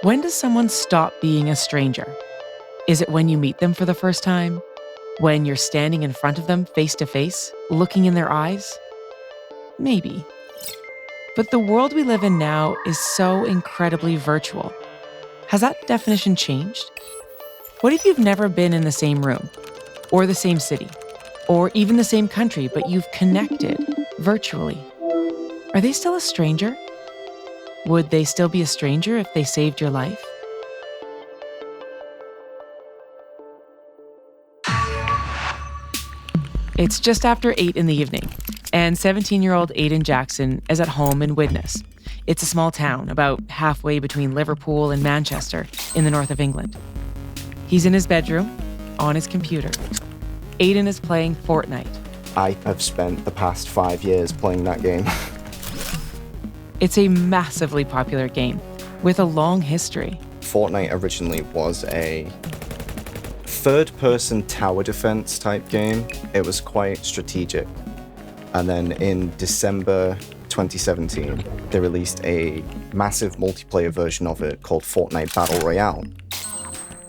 When does someone stop being a stranger? Is it when you meet them for the first time? When you're standing in front of them face to face, looking in their eyes? Maybe. But the world we live in now is so incredibly virtual. Has that definition changed? What if you've never been in the same room, or the same city, or even the same country, but you've connected virtually? Are they still a stranger? Would they still be a stranger if they saved your life? It's just after 8 in the evening, and 17-year-old Aidan Jackson is at home in Widnes. It's a small town about halfway between Liverpool and Manchester in the north of England. He's in his bedroom, on his computer. Aidan is playing Fortnite. I have spent the past 5 years playing that game. It's a massively popular game with a long history. Fortnite originally was a third-person tower defense type game. It was quite strategic. And then in December 2017, they released a massive multiplayer version of it called Fortnite Battle Royale.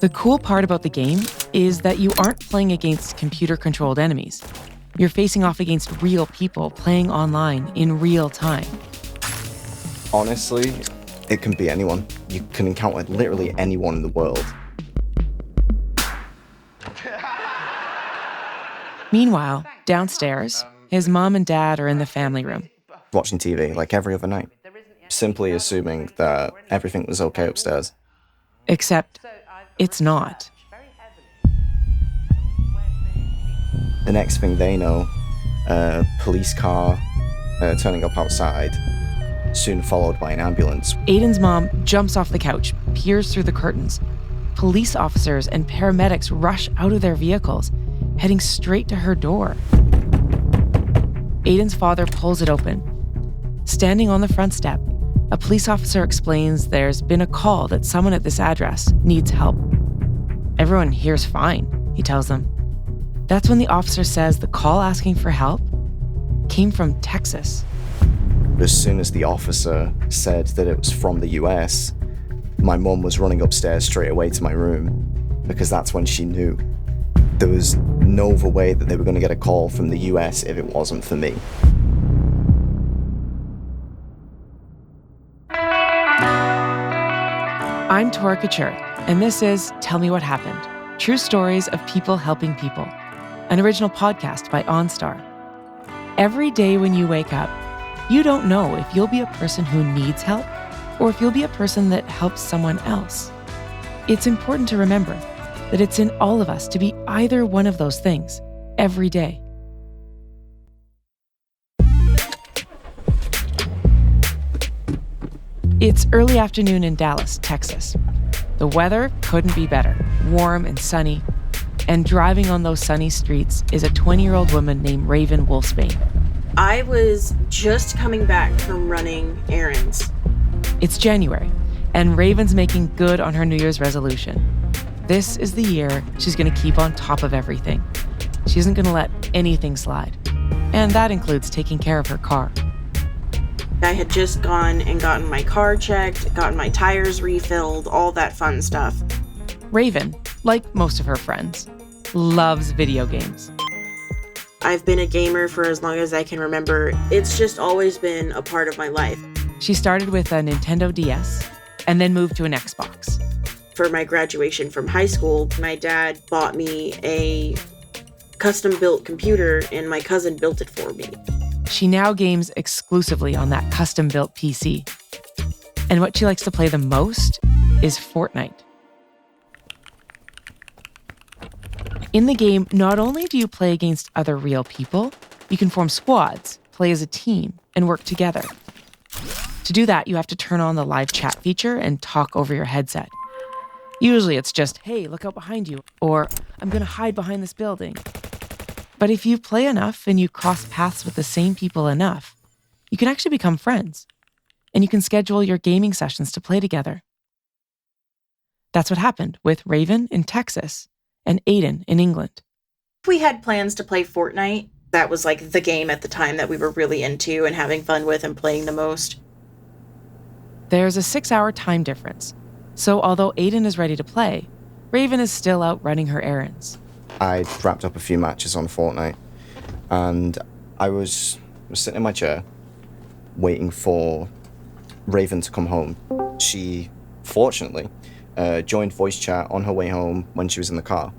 The cool part about the game is that you aren't playing against computer-controlled enemies. You're facing off against real people playing online in real time. Honestly, it can be anyone. You can encounter literally anyone in the world. Meanwhile, downstairs, his mom and dad are in the family room. Watching TV like every other night, simply assuming that everything was okay upstairs. Except it's not. The next thing they know, a police car turning up outside, soon followed by an ambulance. Aidan's mom jumps off the couch, peers through the curtains. Police officers and paramedics rush out of their vehicles, heading straight to her door. Aidan's father pulls it open. Standing on the front step, a police officer explains there's been a call that someone at this address needs help. Everyone here's fine, he tells them. That's when the officer says the call asking for help came from Texas. As soon as the officer said that it was from the US, my mum was running upstairs straight away to my room, because that's when she knew. There was no other way that they were going to get a call from the US if it wasn't for me. I'm Tora Couture, and this is Tell Me What Happened, True Stories of People Helping People, an original podcast by OnStar. Every day when you wake up, you don't know if you'll be a person who needs help or if you'll be a person that helps someone else. It's important to remember that it's in all of us to be either one of those things every day. It's early afternoon in Dallas, Texas. The weather couldn't be better, warm and sunny. And driving on those sunny streets is a 20-year-old woman named Raven Wolvesbane. I was just coming back from running errands. It's January, and Raven's making good on her New Year's resolution. This is the year she's going to keep on top of everything. She isn't going to let anything slide. And that includes taking care of her car. I had just gone and gotten my car checked, gotten my tires refilled, all that fun stuff. Raven, like most of her friends, loves video games. I've been a gamer for as long as I can remember. It's just always been a part of my life. She started with a Nintendo DS and then moved to an Xbox. For my graduation from high school, my dad bought me a custom-built computer and my cousin built it for me. She now games exclusively on that custom-built PC. And what she likes to play the most is Fortnite. In the game, not only do you play against other real people, you can form squads, play as a team, and work together. To do that, you have to turn on the live chat feature and talk over your headset. Usually it's just, hey, look out behind you, or I'm going to hide behind this building. But if you play enough and you cross paths with the same people enough, you can actually become friends, and you can schedule your gaming sessions to play together. That's what happened with Raven in Texas and Aidan in England. We had plans to play Fortnite. That was like the game at the time that we were really into and having fun with and playing the most. There's a 6-hour time difference, So although Aidan is ready to play, Raven is still out running her errands. I'd wrapped up a few matches on Fortnite, and I was sitting in my chair waiting for Raven to come home. She, fortunately, joined voice chat on her way home when she was in the car.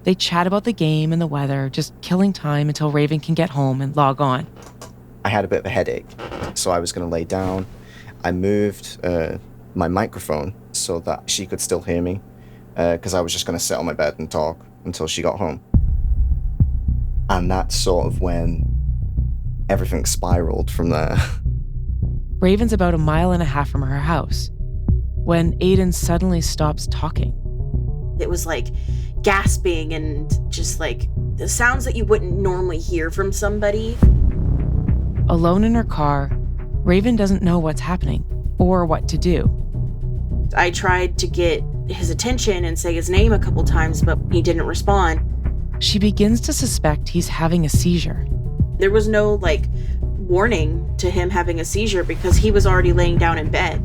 They chat about the game and the weather, just killing time until Raven can get home and log on. I had a bit of a headache, so I was going to lay down. I moved my microphone so that she could still hear me, because I was just going to sit on my bed and talk until she got home. And that's sort of when everything spiraled from there. Raven's about 1.5 miles from her house when Aidan suddenly stops talking. It was like gasping and just like the sounds that you wouldn't normally hear from somebody. Alone in her car, Raven doesn't know what's happening or what to do. I tried to get his attention and say his name a couple times, but he didn't respond. She begins to suspect he's having a seizure. There was no warning to him having a seizure because he was already laying down in bed.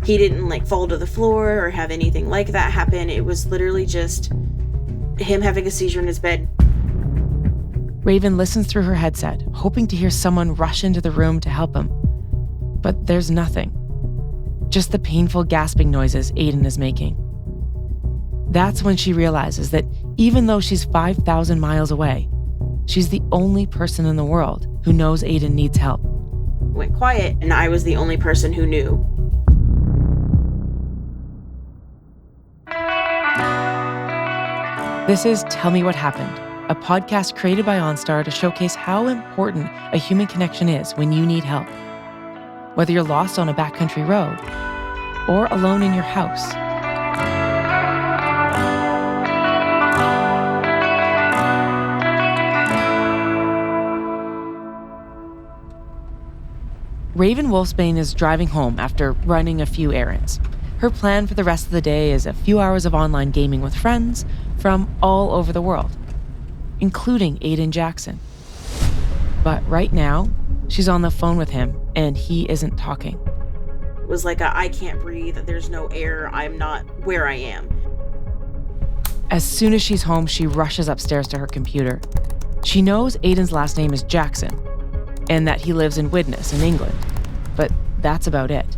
He didn't fall to the floor or have anything like that happen. It was literally just him having a seizure in his bed. Raven listens through her headset, hoping to hear someone rush into the room to help him. But there's nothing. Just the painful gasping noises Aidan is making. That's when she realizes that even though she's 5,000 miles away, she's the only person in the world who knows Aidan needs help. It went quiet, and I was the only person who knew. This is Tell Me What Happened, a podcast created by OnStar to showcase how important a human connection is when you need help. Whether you're lost on a backcountry road or alone in your house. Raven Wolvesbane is driving home after running a few errands. Her plan for the rest of the day is a few hours of online gaming with friends from all over the world, including Aidan Jackson. But right now, she's on the phone with him and he isn't talking. It was like I can't breathe, there's no air, I'm not where I am. As soon as she's home, she rushes upstairs to her computer. She knows Aidan's last name is Jackson and that he lives in Widnes in England, but that's about it.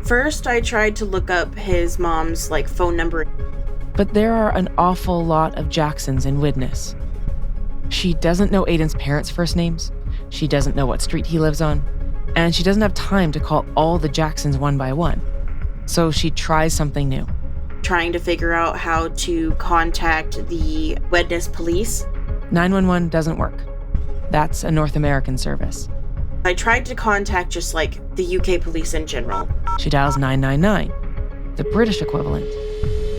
First, I tried to look up his mom's phone number. But there are an awful lot of Jacksons in Widnes. She doesn't know Aidan's parents' first names, she doesn't know what street he lives on, and she doesn't have time to call all the Jacksons one by one. So she tries something new. Trying to figure out how to contact the Widnes police. 911 doesn't work. That's a North American service. I tried to contact just the UK police in general. She dials 999, the British equivalent.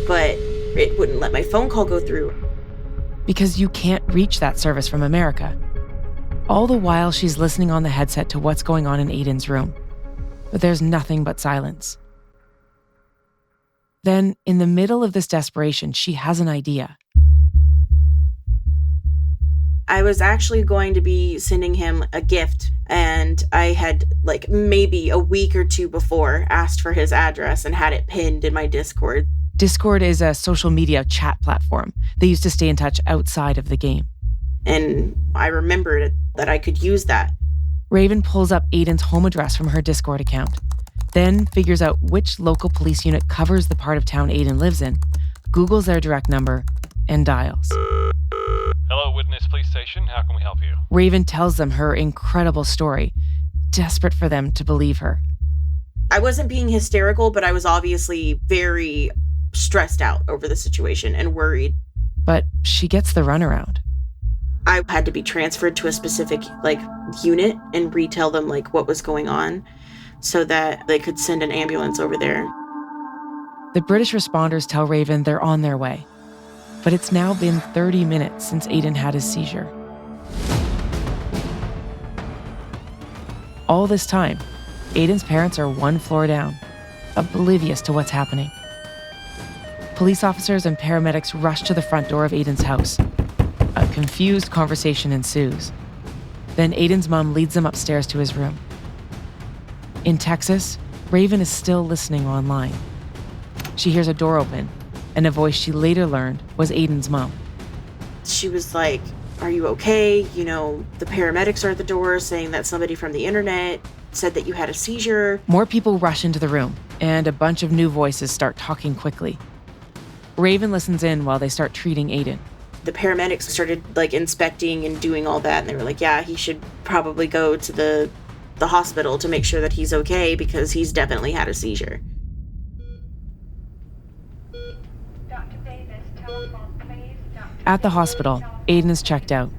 But it wouldn't let my phone call go through. Because you can't reach that service from America. All the while, she's listening on the headset to what's going on in Aidan's room. But there's nothing but silence. Then, in the middle of this desperation, she has an idea. I was actually going to be sending him a gift, and I had maybe a week or two before asked for his address and had it pinned in my Discord. Discord is a social media chat platform they use to stay in touch outside of the game. And I remembered that I could use that. Raven pulls up Aidan's home address from her Discord account, then figures out which local police unit covers the part of town Aidan lives in, Googles their direct number, and dials. Hello, Widnes Police Station. How can we help you? Raven tells them her incredible story, desperate for them to believe her. I wasn't being hysterical, but I was obviously very stressed out over the situation and worried. But she gets the runaround. I had to be transferred to a specific unit and retell them what was going on so that they could send an ambulance over there. The British responders tell Raven they're on their way. But it's now been 30 minutes since Aidan had his seizure. All this time, Aidan's parents are one floor down, oblivious to what's happening. Police officers and paramedics rush to the front door of Aidan's house. A confused conversation ensues. Then Aidan's mom leads them upstairs to his room. In Texas, Raven is still listening online. She hears a door open, and a voice she later learned was Aidan's mom. She was like, "Are you okay? The paramedics are at the door saying that somebody from the internet said that you had a seizure." More people rush into the room, and a bunch of new voices start talking quickly. Raven listens in while they start treating Aidan. The paramedics started inspecting and doing all that, and they were like, yeah, he should probably go to the hospital to make sure that he's okay because he's definitely had a seizure. At the hospital, Aidan is checked out,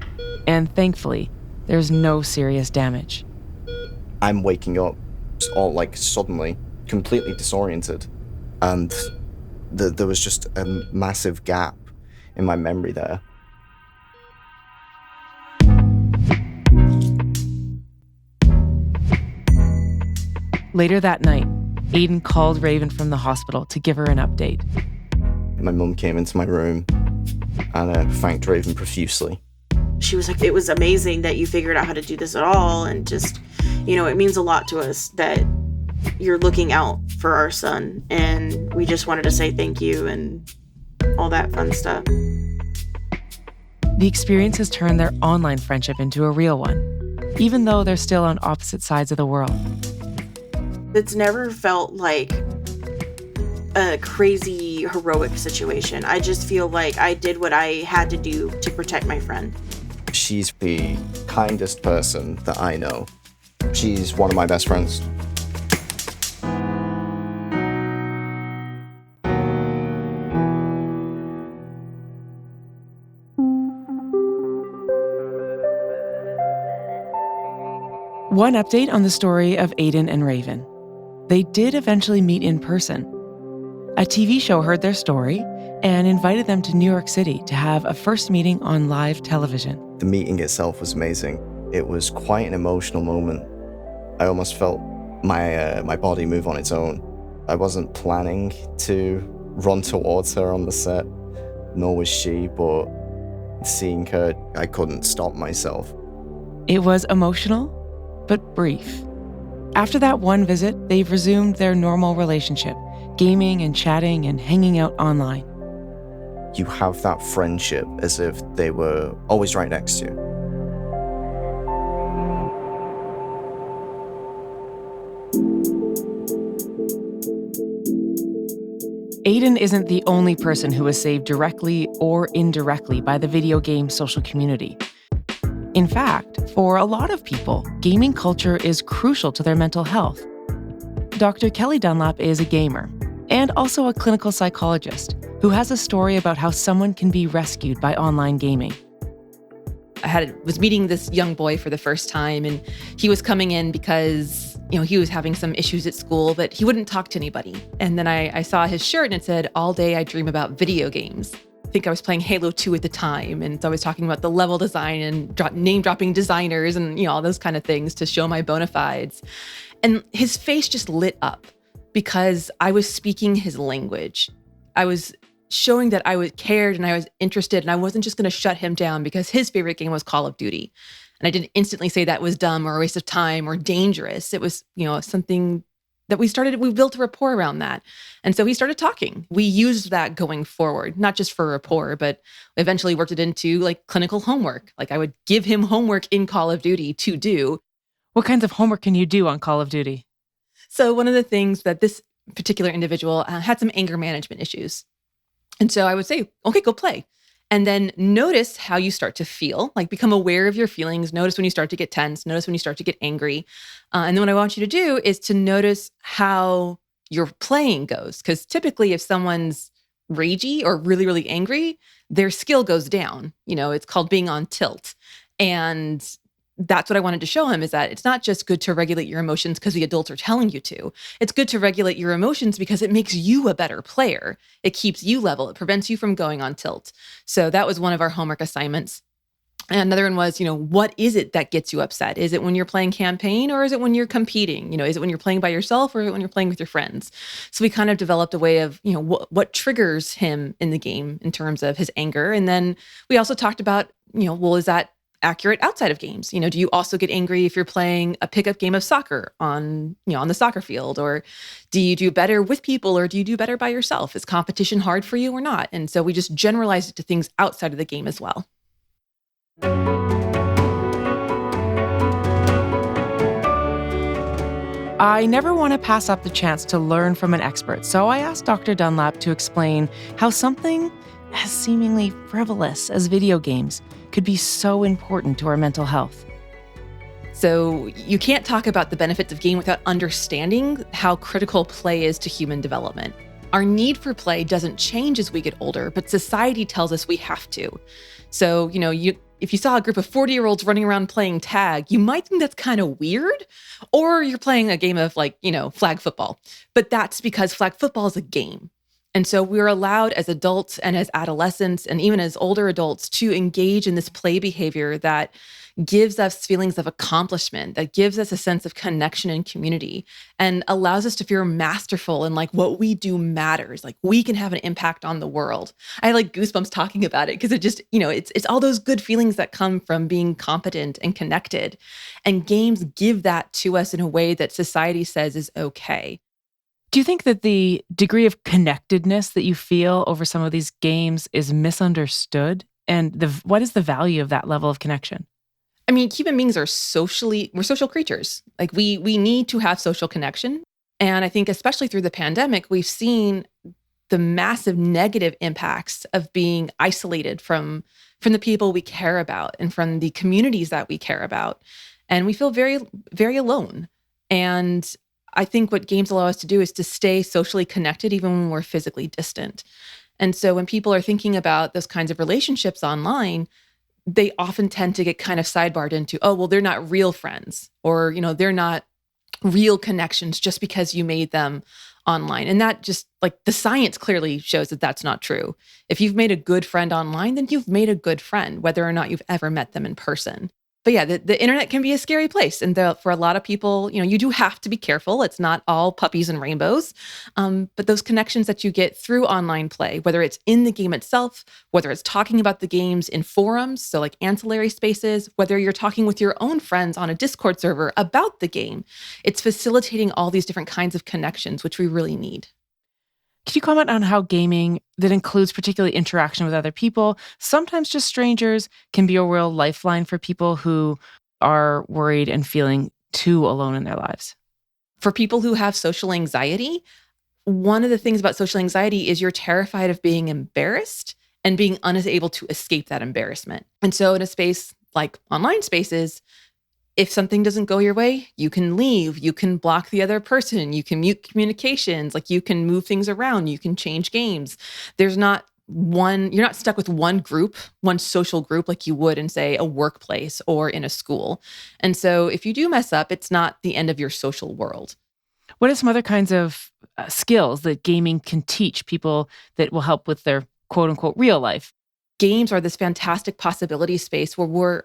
and thankfully, there's no serious damage. I'm waking up all suddenly, completely disoriented, and there was just a massive gap in my memory there. Later that night, Aidan called Raven from the hospital to give her an update. My mum came into my room and thanked Raven profusely. She was like, "It was amazing that you figured out how to do this at all, and just, it means a lot to us that you're looking out for our son, and we just wanted to say thank you," and all that fun stuff. The experience has turned their online friendship into a real one, even though they're still on opposite sides of the world. It's never felt like a crazy heroic situation. I just feel like I did what I had to do to protect my friend. She's the kindest person that I know. She's one of my best friends. One update on the story of Aidan and Raven. They did eventually meet in person. A TV show heard their story and invited them to New York City to have a first meeting on live television. The meeting itself was amazing. It was quite an emotional moment. I almost felt my body move on its own. I wasn't planning to run towards her on the set, nor was she, but seeing her, I couldn't stop myself. It was emotional, but brief. After that one visit, they've resumed their normal relationship, gaming and chatting and hanging out online. You have that friendship as if they were always right next to you. Aidan isn't the only person who was saved directly or indirectly by the video game social community. In fact, for a lot of people, gaming culture is crucial to their mental health. Dr. Kelli Dunlop is a gamer and also a clinical psychologist who has a story about how someone can be rescued by online gaming. I was meeting this young boy for the first time, and he was coming in because, he was having some issues at school, but he wouldn't talk to anybody. And then I saw his shirt and it said, "All day I dream about video games." I think I was playing Halo 2 at the time, and so I was talking about the level design and name-dropping designers and all those kind of things to show my bona fides. And his face just lit up because I was speaking his language. I was showing that I cared and I was interested, and I wasn't just going to shut him down because his favorite game was Call of Duty. And I didn't instantly say that was dumb or a waste of time or dangerous. It was, something that we built a rapport around that. And so he started talking. We used that going forward, not just for rapport, but eventually worked it into clinical homework. I would give him homework in Call of Duty to do. What kinds of homework can you do on Call of Duty? So one of the things that this particular individual had some anger management issues. And so I would say, okay, go play. And then notice how you start to feel, become aware of your feelings. Notice when you start to get tense. Notice when you start to get angry. And then what I want you to do is to notice how your playing goes. Because typically if someone's ragey or really, really angry, their skill goes down. It's called being on tilt. And that's what I wanted to show him, is that it's not just good to regulate your emotions because the adults are telling you to. It's good to regulate your emotions because it makes you a better player. It keeps you level. It prevents you from going on tilt. So that was one of our homework assignments. And another one was, what is it that gets you upset? Is it when you're playing campaign, or is it when you're competing? Is it when you're playing by yourself, or is it when you're playing with your friends? So we kind of developed a way of, what triggers him in the game in terms of his anger. And then we also talked about, is that accurate outside of games? Do you also get angry if you're playing a pickup game of soccer on the soccer field? Or do you do better with people, or do you do better by yourself? Is competition hard for you or not? And so we just generalize it to things outside of the game as well. I never want to pass up the chance to learn from an expert, so I asked Dr. Dunlop to explain how something as seemingly frivolous as video games could be so important to our mental health. So you can't talk about the benefits of game without understanding how critical play is to human development. Our need for play doesn't change as we get older, but society tells us we have to. So, if you saw a group of 40-year-olds running around playing tag, you might think that's kind of weird, or you're playing a game of flag football. But that's because flag football is a game. And so we're allowed as adults and as adolescents and even as older adults to engage in this play behavior that gives us feelings of accomplishment, that gives us a sense of connection and community, and allows us to feel masterful and like what we do matters. Like we can have an impact on the world. I like goosebumps talking about it because it just, it's all those good feelings that come from being competent and connected. And games give that to us in a way that society says is okay. Do you think that the degree of connectedness that you feel over some of these games is misunderstood? And what is the value of that level of connection? I mean, human beings we're social creatures. Like we need to have social connection. And I think especially through the pandemic, we've seen the massive negative impacts of being isolated from the people we care about and from the communities that we care about. And we feel very, very alone. And I think what games allow us to do is to stay socially connected even when we're physically distant. And so when people are thinking about those kinds of relationships online, they often tend to get kind of sidebarred into, oh, well, they're not real friends, or, they're not real connections just because you made them online. And that just the science clearly shows that that's not true. If you've made a good friend online, then you've made a good friend, whether or not you've ever met them in person. But yeah, the internet can be a scary place. And for a lot of people, you do have to be careful. It's not all puppies and rainbows. But those connections that you get through online play, whether it's in the game itself, whether it's talking about the games in forums, so like ancillary spaces, whether you're talking with your own friends on a Discord server about the game, it's facilitating all these different kinds of connections, which we really need. Could you comment on how gaming that includes particularly interaction with other people, sometimes just strangers, can be a real lifeline for people who are worried and feeling too alone in their lives? For people who have social anxiety, one of the things about social anxiety is you're terrified of being embarrassed and being unable to escape that embarrassment. And so in a space like online spaces, if something doesn't go your way, you can leave, you can block the other person, you can mute communications, you can move things around, you can change games. You're not stuck with one group, one social group like you would in, say, a workplace or in a school. And so if you do mess up, it's not the end of your social world. What are some other kinds of skills that gaming can teach people that will help with their quote unquote real life? Games are this fantastic possibility space where we're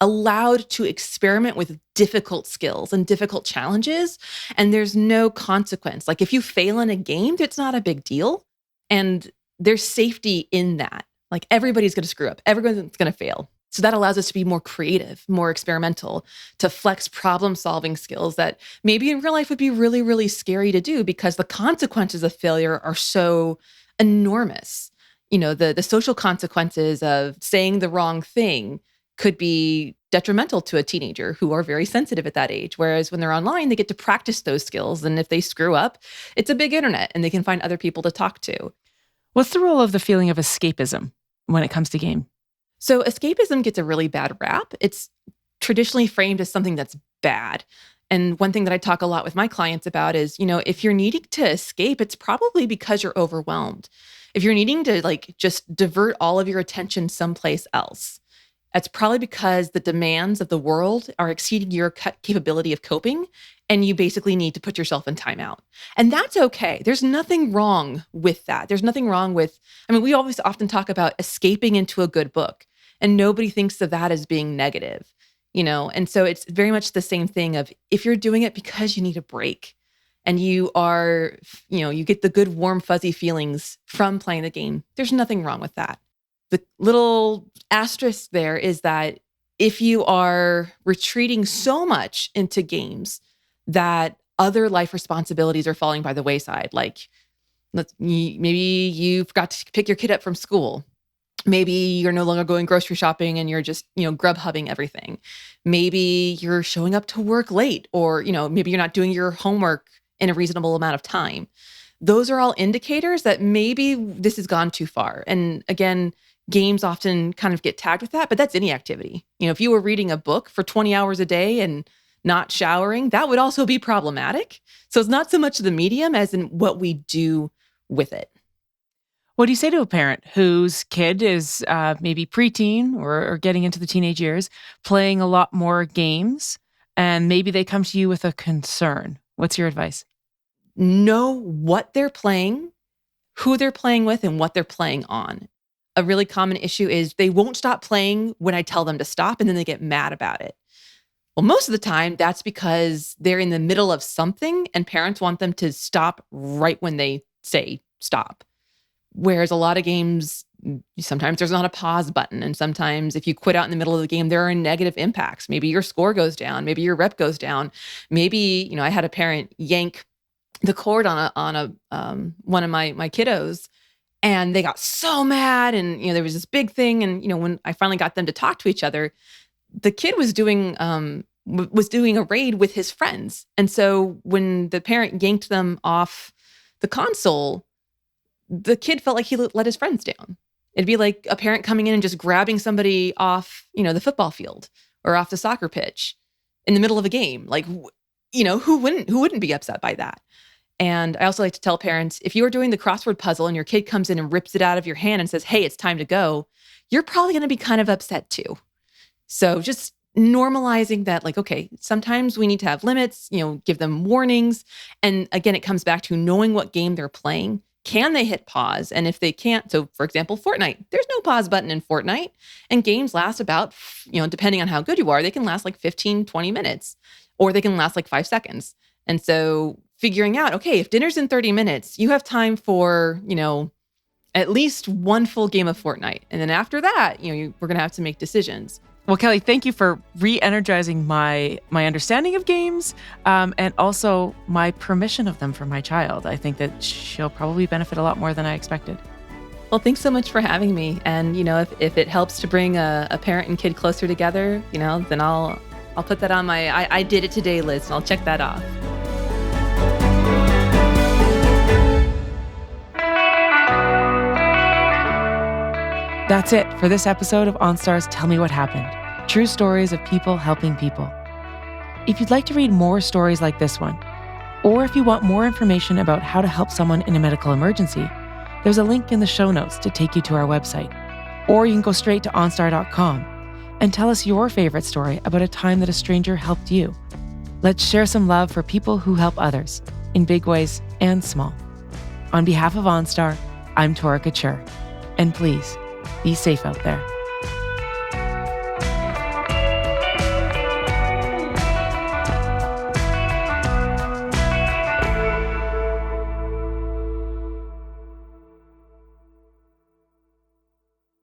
allowed to experiment with difficult skills and difficult challenges, and there's no consequence. If you fail in a game, it's not a big deal, and there's safety in that. Everybody's going to screw up. Everyone's going to fail. So that allows us to be more creative, more experimental, to flex problem-solving skills that maybe in real life would be really, really scary to do because the consequences of failure are so enormous. The social consequences of saying the wrong thing could be detrimental to a teenager who are very sensitive at that age. Whereas when they're online, they get to practice those skills. And if they screw up, it's a big internet and they can find other people to talk to. What's the role of the feeling of escapism when it comes to game? So escapism gets a really bad rap. It's traditionally framed as something that's bad. And one thing that I talk a lot with my clients about is, if you're needing to escape, it's probably because you're overwhelmed. If you're needing to just divert all of your attention someplace else, that's probably because the demands of the world are exceeding your capability of coping, and you basically need to put yourself in timeout. And that's okay. There's nothing wrong with that. There's nothing wrong with, we always often talk about escaping into a good book, and nobody thinks of that as being negative, And so it's very much the same thing of if you're doing it because you need a break and you are, you get the good, warm, fuzzy feelings from playing the game, there's nothing wrong with that. The little asterisk there is that if you are retreating so much into games that other life responsibilities are falling by the wayside, like maybe you forgot to pick your kid up from school. Maybe you're no longer going grocery shopping and you're just, Grubhubbing everything. Maybe you're showing up to work late, or, maybe you're not doing your homework in a reasonable amount of time. Those are all indicators that maybe this has gone too far. And again, games often kind of get tagged with that, but that's any activity. If you were reading a book for 20 hours a day and not showering, that would also be problematic. So it's not so much the medium as in what we do with it. What do you say to a parent whose kid is maybe preteen or getting into the teenage years, playing a lot more games, and maybe they come to you with a concern? What's your advice? Know what they're playing, who they're playing with, and what they're playing on. A really common issue is they won't stop playing when I tell them to stop, and then they get mad about it. Well, most of the time, that's because they're in the middle of something, and parents want them to stop right when they say stop. Whereas a lot of games, sometimes there's not a pause button. And sometimes if you quit out in the middle of the game, there are negative impacts. Maybe your score goes down. Maybe your rep goes down. Maybe, I had a parent yank the cord on one of my kiddos, and they got so mad. And, there was this big thing. And, when I finally got them to talk to each other, the kid was doing a raid with his friends. And so when the parent yanked them off the console, the kid felt like he let his friends down. It'd be like a parent coming in and just grabbing somebody off, the football field or off the soccer pitch in the middle of a game. Like, who wouldn't be upset by that? And I also like to tell parents, if you are doing the crossword puzzle and your kid comes in and rips it out of your hand and says, "Hey, it's time to go," you're probably going to be kind of upset too. So just normalizing that, like, okay, sometimes we need to have limits, give them warnings. And again, it comes back to knowing what game they're playing. Can they hit pause? And if they can't, so for example, Fortnite, there's no pause button in Fortnite, and games last about, depending on how good you are, they can last like 15, 20 minutes, or they can last like 5 seconds. And so figuring out, okay, if dinner's in 30 minutes, you have time for, at least one full game of Fortnite. And then after that, we're going to have to make decisions. Well, Kelli, thank you for re-energizing my understanding of games, and also my permission of them for my child. I think that she'll probably benefit a lot more than I expected. Well, thanks so much for having me. And, if it helps to bring a parent and kid closer together, then I'll put that on my I did it today list, and I'll check that off. That's it for this episode of OnStar's Tell Me What Happened. True stories of people helping people. If you'd like to read more stories like this one, or if you want more information about how to help someone in a medical emergency, there's a link in the show notes to take you to our website. Or you can go straight to OnStar.com and tell us your favorite story about a time that a stranger helped you. Let's share some love for people who help others, in big ways and small. On behalf of OnStar, I'm Tora Couture. And please, be safe out there.